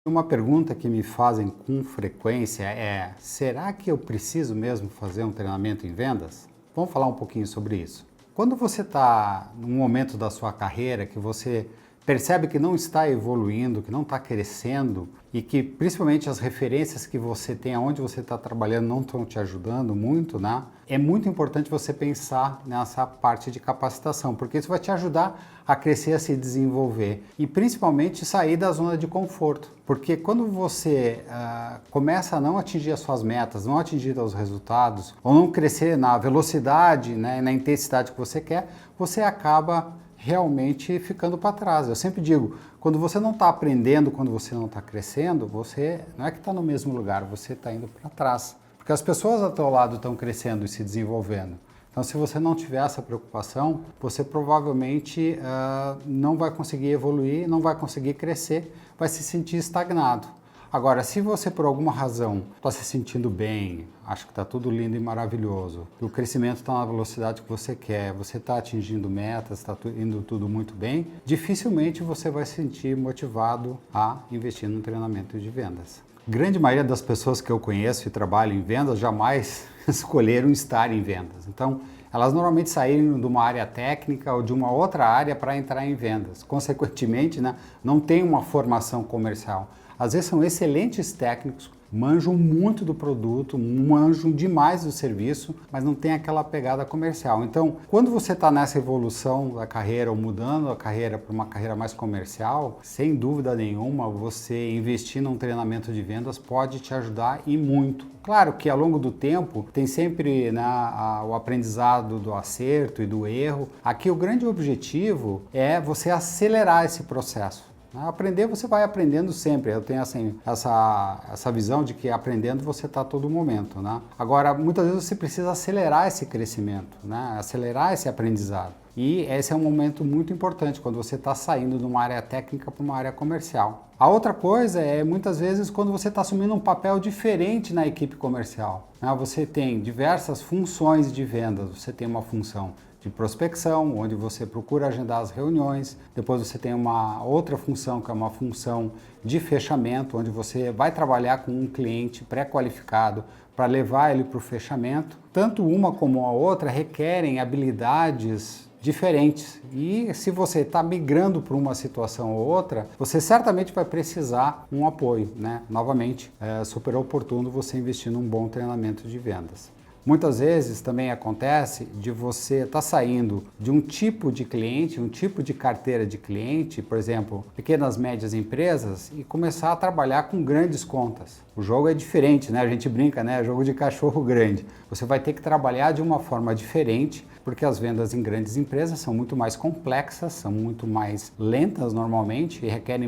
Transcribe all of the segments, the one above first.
Uma pergunta que me fazem com frequência é: será que eu preciso mesmo fazer um treinamento em vendas? Vamos falar um pouquinho sobre isso. Quando você está num momento da sua carreira que você percebe que não está evoluindo, que não está crescendo e que principalmente as referências que você tem, aonde você está trabalhando, não estão te ajudando muito, né? É muito importante você pensar nessa parte de capacitação, porque isso vai te ajudar a crescer, a se desenvolver e principalmente sair da zona de conforto. Porque quando você começa a não atingir as suas metas, não atingir os resultados, ou não crescer na velocidade, né, na intensidade que você quer, você acaba realmente ficando para trás. Eu sempre digo, quando você não está aprendendo, quando você não está crescendo, você não é que está no mesmo lugar, você está indo para trás. Porque as pessoas ao teu lado estão crescendo e se desenvolvendo. Então, se você não tiver essa preocupação, você provavelmente não vai conseguir evoluir, não vai conseguir crescer, vai se sentir estagnado. Agora, se você por alguma razão está se sentindo bem, acha que está tudo lindo e maravilhoso, que o crescimento está na velocidade que você quer, você está atingindo metas, está indo tudo muito bem, dificilmente você vai se sentir motivado a investir num treinamento de vendas. Grande maioria das pessoas que eu conheço e trabalham em vendas jamais escolheram estar em vendas. Então, elas normalmente saíram de uma área técnica ou de uma outra área para entrar em vendas. Consequentemente, né, não tem uma formação comercial. Às vezes são excelentes técnicos, manjam muito do produto, manjam demais do serviço, mas não tem aquela pegada comercial. Então, quando você está nessa evolução da carreira ou mudando a carreira para uma carreira mais comercial, sem dúvida nenhuma, você investir num treinamento de vendas pode te ajudar e muito. Claro que ao longo do tempo tem sempre, né, o aprendizado do acerto e do erro. Aqui o grande objetivo é você acelerar esse processo. Aprender, você vai aprendendo sempre. Eu tenho assim, essa visão de que aprendendo você está a todo momento, né? Agora, muitas vezes você precisa acelerar esse crescimento, né? Acelerar esse aprendizado. E esse é um momento muito importante, quando você está saindo de uma área técnica para uma área comercial. A outra coisa é, muitas vezes, quando você está assumindo um papel diferente na equipe comercial, né? Você tem diversas funções de vendas. Você tem uma função de prospecção, onde você procura agendar as reuniões. Depois você tem uma outra função, que é uma função de fechamento, onde você vai trabalhar com um cliente pré-qualificado para levar ele para o fechamento. Tanto uma como a outra requerem habilidades diferentes. E se você está migrando para uma situação ou outra, você certamente vai precisar um apoio, né? Novamente, é super oportuno você investir num bom treinamento de vendas. Muitas vezes também acontece de você estar saindo de um tipo de cliente, um tipo de carteira de cliente, por exemplo, pequenas, médias empresas, e começar a trabalhar com grandes contas. O jogo é diferente, né? A gente brinca, né? Jogo de cachorro grande. Você vai ter que trabalhar de uma forma diferente, porque as vendas em grandes empresas são muito mais complexas, são muito mais lentas normalmente e requerem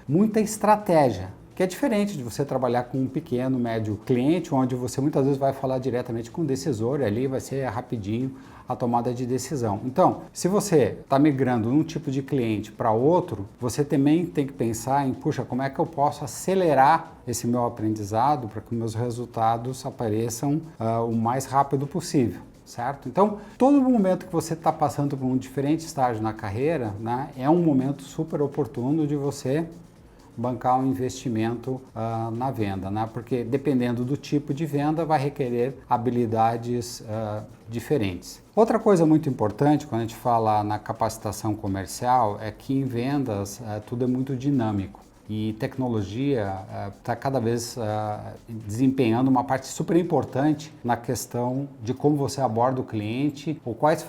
muita estratégia. Que é diferente de você trabalhar com um pequeno, médio cliente, onde você muitas vezes vai falar diretamente com o decisor, ali vai ser rapidinho a tomada de decisão. Então, se você está migrando um tipo de cliente para outro, você também tem que pensar em, puxa, como é que eu posso acelerar esse meu aprendizado para que meus resultados apareçam o mais rápido possível. Certo? Então, todo momento que você está passando por um diferente estágio na carreira, né, é um momento super oportuno de você bancar um investimento na venda, né? Porque dependendo do tipo de venda vai requerer habilidades diferentes. Outra coisa muito importante quando a gente fala na capacitação comercial é que em vendas tudo é muito dinâmico. E tecnologia está cada vez desempenhando uma parte super importante na questão de como você aborda o cliente ou quais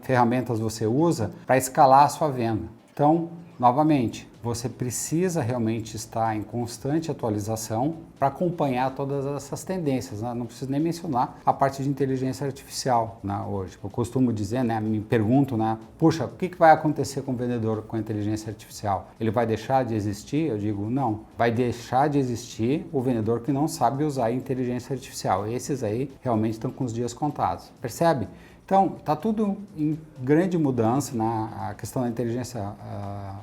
ferramentas você usa para escalar a sua venda. Então, novamente, você precisa realmente estar em constante atualização para acompanhar todas essas tendências, né? Não preciso nem mencionar a parte de inteligência artificial, né, hoje. Eu costumo dizer, né, me pergunto, né, puxa, o que vai acontecer com o vendedor com a inteligência artificial? Ele vai deixar de existir? Eu digo, não. Vai deixar de existir o vendedor que não sabe usar a inteligência artificial. Esses aí realmente estão com os dias contados. Percebe? Então, está tudo em grande mudança, né? A questão da inteligência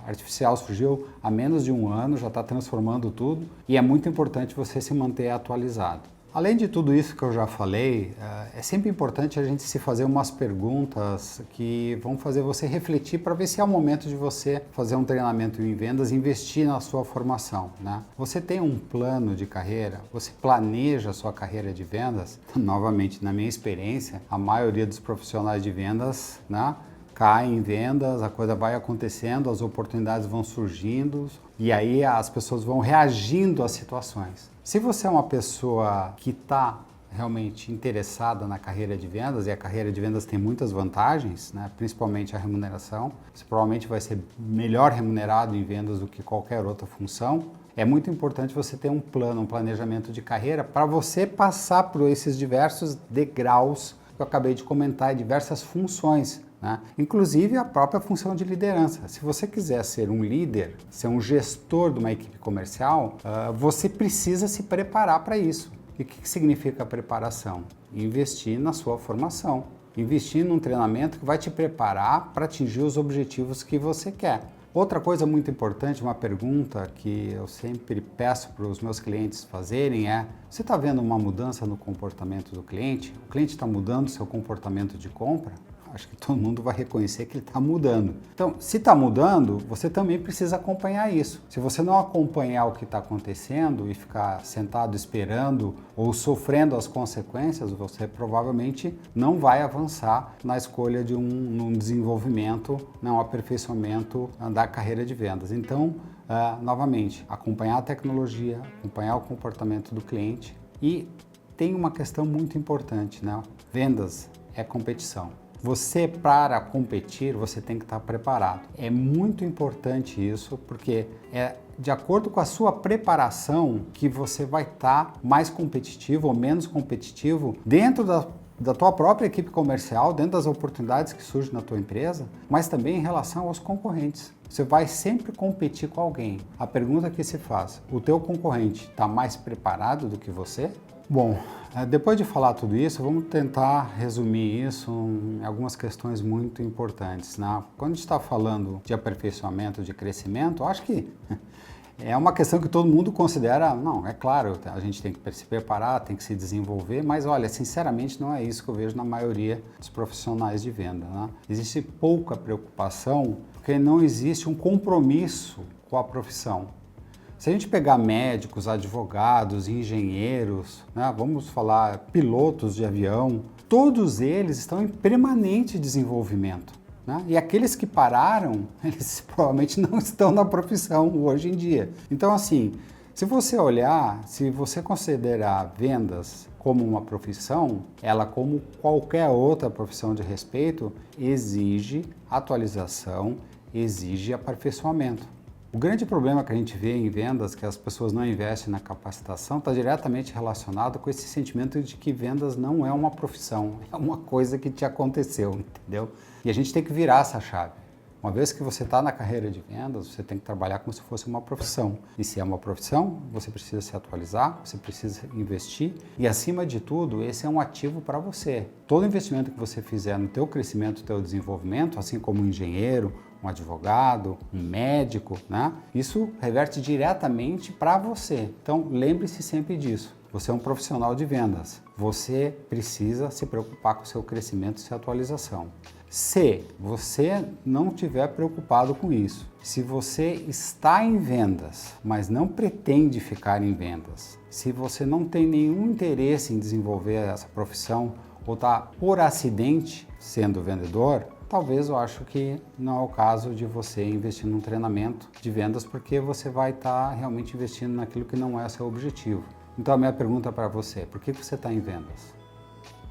artificial surgiu há menos de um ano, já está transformando tudo e é muito importante você se manter atualizado. Além de tudo isso que eu já falei, é sempre importante a gente se fazer umas perguntas que vão fazer você refletir para ver se é o momento de você fazer um treinamento em vendas e investir na sua formação, né? Você tem um plano de carreira? Você planeja a sua carreira de vendas? Novamente, na minha experiência, a maioria dos profissionais de vendas, né, cai em vendas, a coisa vai acontecendo, as oportunidades vão surgindo e aí as pessoas vão reagindo às situações. Se você é uma pessoa que está realmente interessada na carreira de vendas, e a carreira de vendas tem muitas vantagens, né, principalmente a remuneração, você provavelmente vai ser melhor remunerado em vendas do que qualquer outra função. É muito importante você ter um plano, um planejamento de carreira para você passar por esses diversos degraus que eu acabei de comentar, diversas funções, né? Inclusive a própria função de liderança. Se você quiser ser um líder, ser um gestor de uma equipe comercial, você precisa se preparar para isso. E o que significa preparação? Investir na sua formação, investir num treinamento que vai te preparar para atingir os objetivos que você quer. Outra coisa muito importante, uma pergunta que eu sempre peço para os meus clientes fazerem é: você está vendo uma mudança no comportamento do cliente? O cliente está mudando seu comportamento de compra? Acho que todo mundo vai reconhecer que ele está mudando. Então, se está mudando, você também precisa acompanhar isso. Se você não acompanhar o que está acontecendo e ficar sentado esperando ou sofrendo as consequências, você provavelmente não vai avançar na escolha de um desenvolvimento, um aperfeiçoamento da carreira de vendas. Então, novamente, acompanhar a tecnologia, acompanhar o comportamento do cliente e tem uma questão muito importante, né? Vendas é competição. Você, para competir, você tem que estar preparado. É muito importante isso, porque é de acordo com a sua preparação que você vai estar mais competitivo ou menos competitivo dentro da tua própria equipe comercial, dentro das oportunidades que surgem na tua empresa, mas também em relação aos concorrentes. Você vai sempre competir com alguém. A pergunta que se faz: o teu concorrente está mais preparado do que você? Bom, depois de falar tudo isso, vamos tentar resumir isso em algumas questões muito importantes, né? Quando a gente está falando de aperfeiçoamento, de crescimento, acho que é uma questão que todo mundo considera, não, é claro, a gente tem que se preparar, tem que se desenvolver, mas olha, sinceramente não é isso que eu vejo na maioria dos profissionais de venda, né? Existe pouca preocupação porque não existe um compromisso com a profissão. Se a gente pegar médicos, advogados, engenheiros, né, vamos falar pilotos de avião, todos eles estão em permanente desenvolvimento, né? E aqueles que pararam, eles provavelmente não estão na profissão hoje em dia. Então, assim, se você olhar, se você considerar vendas como uma profissão, ela, como qualquer outra profissão de respeito, exige atualização, exige aperfeiçoamento. O grande problema que a gente vê em vendas, que as pessoas não investem na capacitação, está diretamente relacionado com esse sentimento de que vendas não é uma profissão, é uma coisa que te aconteceu, entendeu? E a gente tem que virar essa chave. Uma vez que você está na carreira de vendas, você tem que trabalhar como se fosse uma profissão. E se é uma profissão, você precisa se atualizar, você precisa investir e, acima de tudo, esse é um ativo para você. Todo investimento que você fizer no teu crescimento, no teu desenvolvimento, assim como um engenheiro, um advogado, um médico, né? Isso reverte diretamente para você. Então, lembre-se sempre disso. Você é um profissional de vendas. Você precisa se preocupar com o seu crescimento e sua atualização. Se você não estiver preocupado com isso, se você está em vendas, mas não pretende ficar em vendas, se você não tem nenhum interesse em desenvolver essa profissão ou está por acidente sendo vendedor, talvez eu acho que não é o caso de você investir num treinamento de vendas, porque você vai estar realmente investindo naquilo que não é seu objetivo. Então a minha pergunta para você: por que você está em vendas?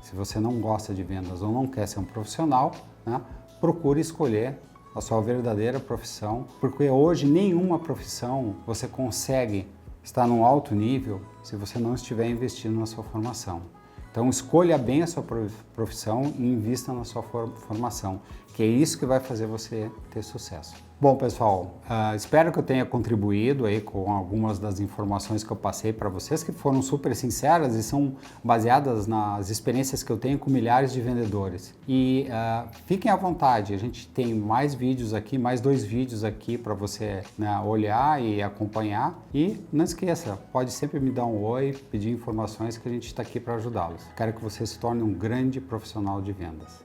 Se você não gosta de vendas ou não quer ser um profissional, né, procure escolher a sua verdadeira profissão, porque hoje nenhuma profissão você consegue estar num alto nível se você não estiver investindo na sua formação. Então escolha bem a sua profissão e invista na sua formação, que é isso que vai fazer você ter sucesso. Bom, pessoal, espero que eu tenha contribuído aí com algumas das informações que eu passei para vocês, que foram super sinceras e são baseadas nas experiências que eu tenho com milhares de vendedores. E fiquem à vontade, a gente tem mais vídeos aqui, mais 2 vídeos aqui para você, né, olhar e acompanhar. E não esqueça, pode sempre me dar um oi, pedir informações que a gente está aqui para ajudá-los. Quero que você se torne um grande profissional de vendas.